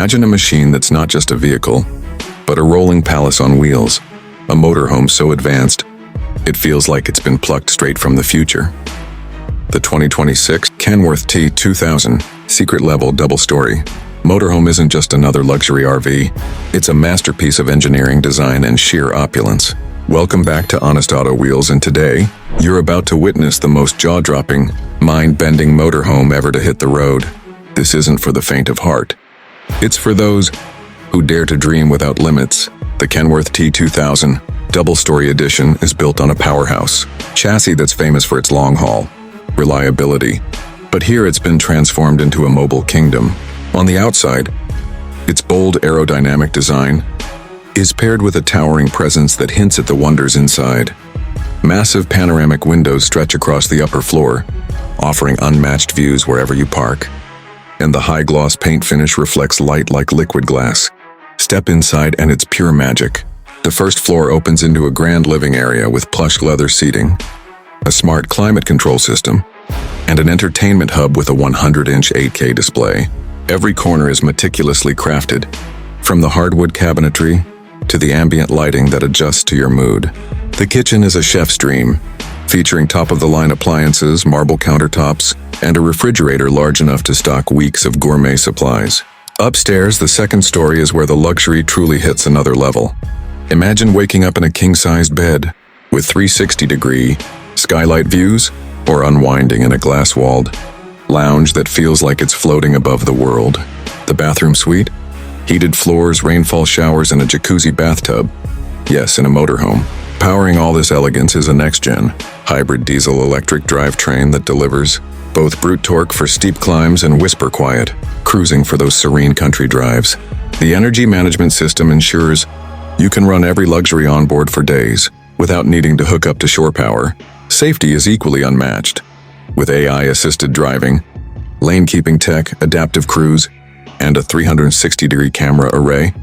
Imagine a machine that's not just a vehicle, but a rolling palace on wheels, a motorhome so advanced, it feels like it's been plucked straight from the future. The 2026 Kenworth T 2000 Secret Level Double Story Motorhome isn't just another luxury RV, it's a masterpiece of engineering design and sheer opulence. Welcome back to Honest Auto Wheels, and today, you're about to witness the most jaw-dropping, mind-bending motorhome ever to hit the road. This isn't for the faint of heart. It's for those who dare to dream without limits. The Kenworth T 2000 Double Story Edition is built on a powerhouse chassis that's famous for its long-haul reliability. But here it's been transformed into a mobile kingdom. On the outside, its bold aerodynamic design is paired with a towering presence that hints at the wonders inside. Massive panoramic windows stretch across the upper floor, offering unmatched views wherever you park. And the high-gloss paint finish reflects light like liquid glass. Step inside and it's pure magic. The first floor opens into a grand living area with plush leather seating, a smart climate control system, and an entertainment hub with a 100-inch 8K display. Every corner is meticulously crafted, from the hardwood cabinetry to the ambient lighting that adjusts to your mood. The kitchen is a chef's dream, featuring top-of-the-line appliances, marble countertops, and a refrigerator large enough to stock weeks of gourmet supplies. Upstairs, the second story is where the luxury truly hits another level. Imagine waking up in a king-sized bed with 360-degree skylight views, or unwinding in a glass-walled lounge that feels like it's floating above the world. The bathroom suite? Heated floors, rainfall showers, and a jacuzzi bathtub. Yes, in a motorhome. Powering all this elegance is a next-gen hybrid diesel-electric drivetrain that delivers both brute torque for steep climbs and whisper quiet cruising for those serene country drives. The energy management system ensures you can run every luxury on board for days without needing to hook up to shore power. Safety is equally unmatched, with AI-assisted driving, lane-keeping tech, adaptive cruise, and a 360-degree camera array.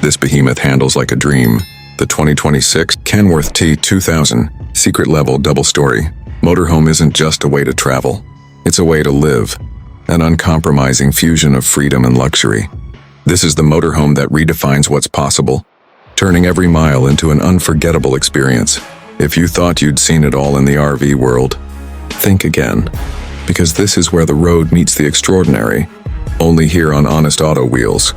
This behemoth handles like a dream. The 2026 Kenworth T 2000 Secret Level Double Story Motorhome isn't just a way to travel, it's a way to live, an uncompromising fusion of freedom and luxury. This is the motorhome that redefines what's possible, turning every mile into an unforgettable experience. If you thought you'd seen it all in the RV world, think again, because this is where the road meets the extraordinary, only here on Honest Auto Wheels.